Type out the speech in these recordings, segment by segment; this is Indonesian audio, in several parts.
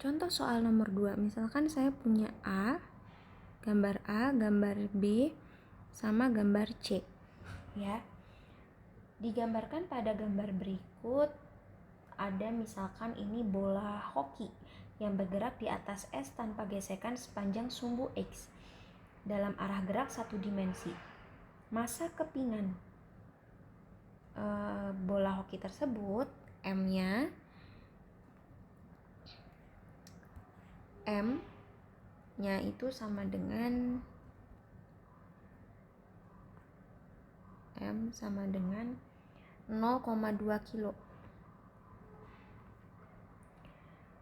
Contoh soal nomor 2, misalkan saya punya A, gambar B, sama gambar C. Ya. Digambarkan pada gambar berikut, ada misalkan ini bola hoki yang bergerak di atas S tanpa gesekan sepanjang sumbu X dalam arah gerak satu dimensi. Massa kepingan bola hoki tersebut, M-nya itu sama dengan 0,2 kilo.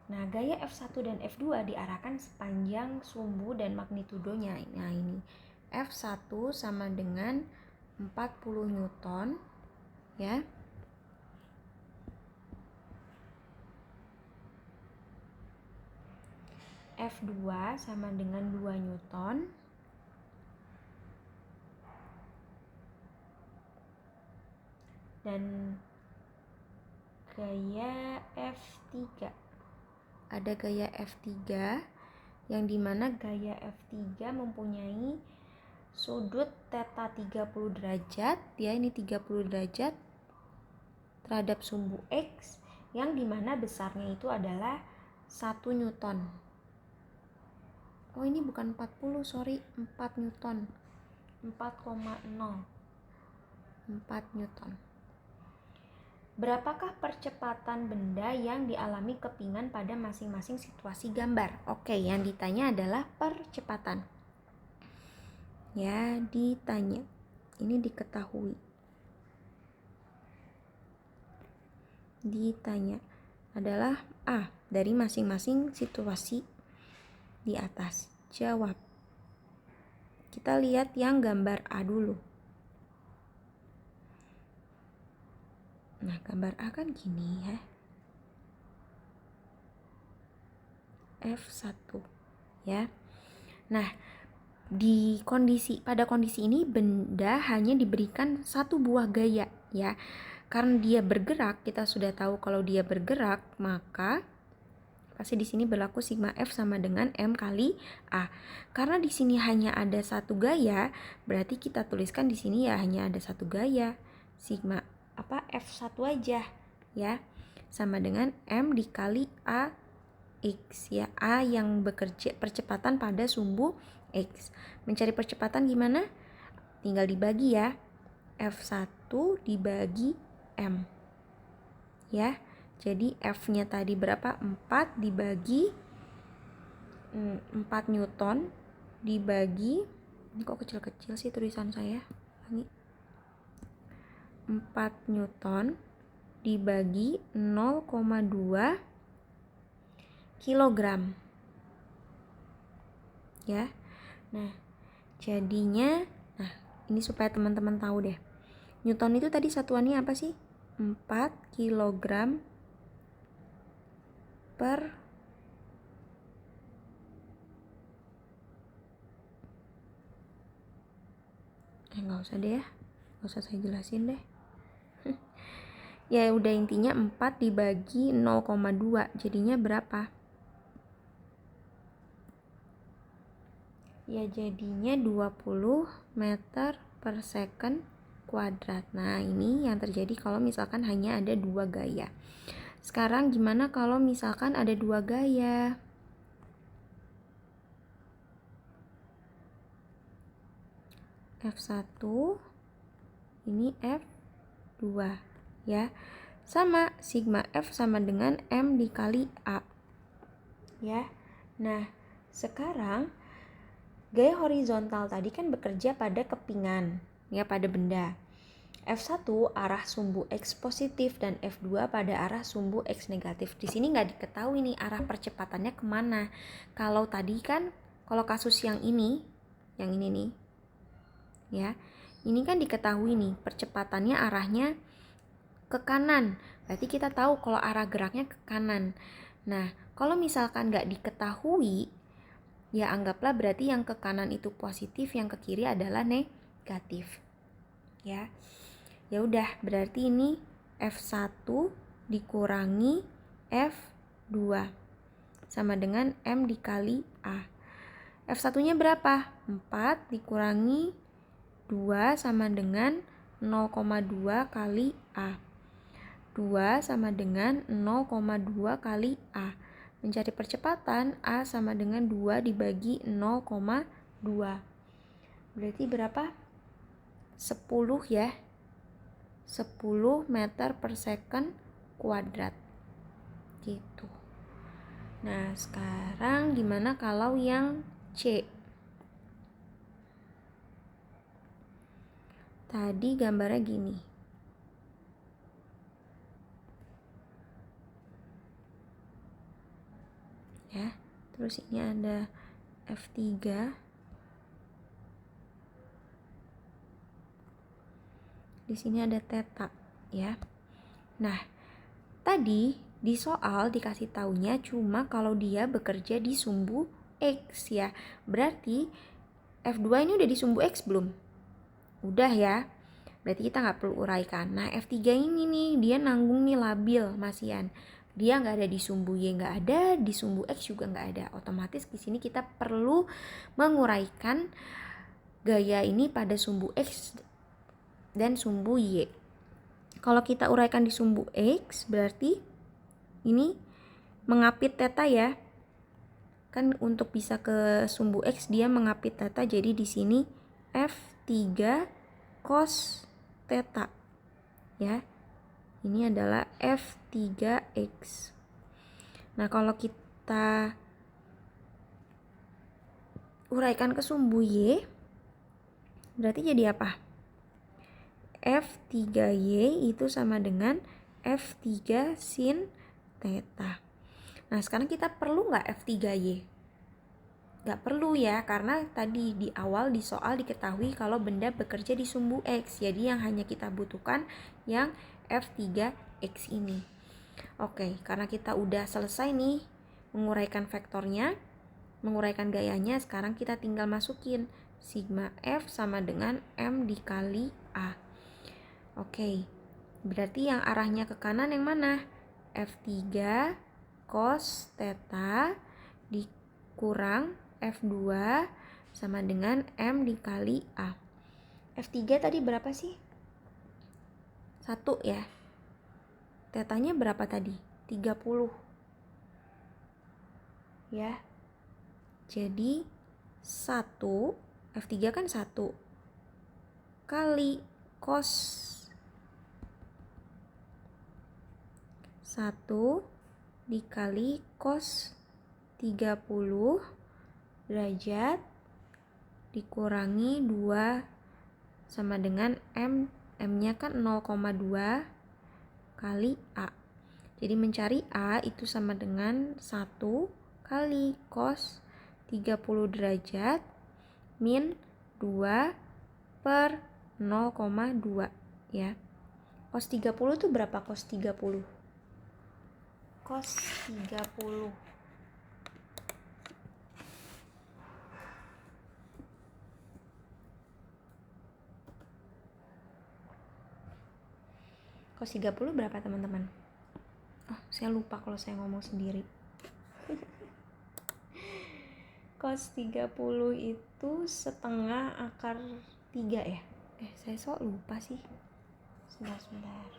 Nah, gaya F1 dan F2 diarahkan sepanjang sumbu dan magnitudonya. Nah, ini F1 sama dengan 40 Newton, ya. F2 sama dengan 2 Newton. Dan gaya F3. Ada gaya F3 yang dimana gaya F3 mempunyai sudut theta 30 derajat, ya, ini 30 derajat terhadap sumbu X, yang dimana besarnya itu adalah 1 Newton. Oh, ini bukan 40, sorry, 4 Newton. 4,0. 4 Newton. Berapakah percepatan benda yang dialami kepingan pada masing-masing situasi gambar? Oke, yang ditanya adalah percepatan. Ya, ditanya. Ini diketahui. Ditanya adalah A, dari masing-masing situasi di atas. Jawab. Kita lihat yang gambar A dulu. Nah, gambar A kan gini ya. F1 ya. Nah, pada kondisi ini benda hanya diberikan satu buah gaya, ya. Karena dia bergerak, kita sudah tahu kalau dia bergerak, maka pasti di sini berlaku sigma F sama dengan M kali A. Karena di sini hanya ada satu gaya, berarti kita tuliskan di sini ya hanya ada satu gaya. Sigma F1 aja, ya. Sama dengan M dikali A X, ya. A yang bekerja percepatan pada sumbu X. Mencari percepatan gimana? Tinggal dibagi, ya. F1 dibagi M, ya. Jadi F-nya tadi berapa? 4 dibagi 4 Newton dibagi, ini kok kecil-kecil sih tulisan saya. 4 Newton dibagi 0,2 kilogram. Ya. Nah, jadinya, ini supaya teman-teman tahu deh. Newton itu tadi satuannya apa sih? 4 kilogram per nggak usah deh ya, nggak usah saya jelasin deh. Ya udah, intinya 4 dibagi 0,2 jadinya berapa? Ya jadinya 20 meter per second kuadrat. Nah, ini yang terjadi kalau misalkan hanya ada dua gaya. Sekarang gimana kalau misalkan ada dua gaya? F1, ini F2, ya. Sama, sigma F sama dengan M dikali A, ya. Nah, sekarang gaya horizontal tadi kan bekerja pada kepingan, ya, pada benda. F1 arah sumbu X positif dan F2 pada arah sumbu X negatif. Di sini nggak diketahui nih arah percepatannya kemana. Kalau tadi kan, kalau kasus yang ini nih, ya, ini kan diketahui nih percepatannya arahnya ke kanan. Berarti kita tahu kalau arah geraknya ke kanan. Nah, kalau misalkan nggak diketahui, ya anggaplah berarti yang ke kanan itu positif, yang ke kiri adalah negatif, ya. Ya udah, berarti ini F1 dikurangi F2. sama dengan M dikali A. F1-nya berapa? 4 dikurangi 2 sama dengan 0,2 kali A. 2 sama dengan 0,2 kali A. Mencari percepatan, A sama dengan 2 dibagi 0,2. Berarti berapa? 10 ya. 10 meter per second kuadrat. Gitu. Nah, sekarang gimana kalau yang C? Tadi gambarnya gini. Ya. Terus ini ada F3. Di sini ada theta, ya. Nah, tadi di soal dikasih taunya cuma kalau dia bekerja di sumbu X, ya. Berarti F2 ini udah di sumbu X belum? Udah ya. Berarti kita nggak perlu uraikan. Nah, F3 ini nih, dia nanggung nih labil, masian. Dia nggak ada di sumbu Y, nggak ada, di sumbu X juga nggak ada. Otomatis di sini kita perlu menguraikan gaya ini pada sumbu X dan sumbu Y. Kalau kita uraikan di sumbu X, berarti ini mengapit theta ya. Kan untuk bisa ke sumbu X dia mengapit theta, jadi di sini F3 cos theta. Ya. Ini adalah F3X. Nah, kalau kita uraikan ke sumbu Y, berarti jadi apa? F3Y itu sama dengan F3 sin theta. Nah, sekarang kita perlu nggak F3Y? Nggak perlu ya, karena tadi di awal di soal diketahui kalau benda bekerja di sumbu X. Jadi yang hanya kita butuhkan yang F3X ini. Oke, karena kita udah selesai nih menguraikan vektornya, menguraikan gayanya, sekarang kita tinggal masukin sigma F sama dengan M dikali A. Oke, berarti yang arahnya ke kanan yang mana? F3 cos theta dikurang F2 sama dengan M dikali A. F3 tadi berapa sih? 1 ya. Tetanya berapa tadi? 30. Ya. Jadi 1, F3 kan 1 kali cos 1 dikali cos 30 derajat dikurangi 2 sama dengan M. M-nya kan 0,2 kali A. Jadi mencari A itu sama dengan 1 kali cos 30 derajat min 2 per 0,2 ya. Cos 30 itu berapa cos 30? Cos 30 Cos 30 berapa teman-teman? Oh, saya lupa kalau saya ngomong sendiri. Cos 30 itu setengah akar 3 ya? Saya sok lupa sih. Sebentar.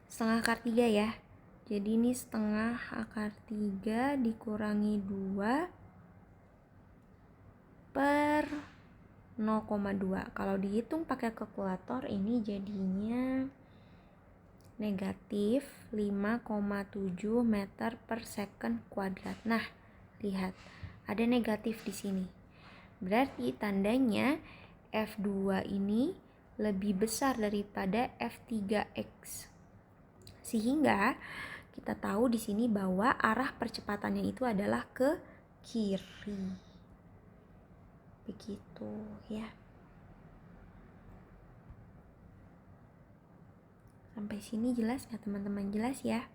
Setengah akar 3 ya. Jadi ini setengah akar 3 dikurangi 2 per 0,2. Kalau dihitung pakai kalkulator ini jadinya negatif 5,7 meter per second kuadrat. Nah, lihat, ada negatif di sini. Berarti tandanya F2 ini lebih besar daripada F3X. Sehingga kita tahu di sini bahwa arah percepatannya itu adalah ke kiri. Begitu ya. Sampai sini jelas nggak teman-teman? Jelas ya?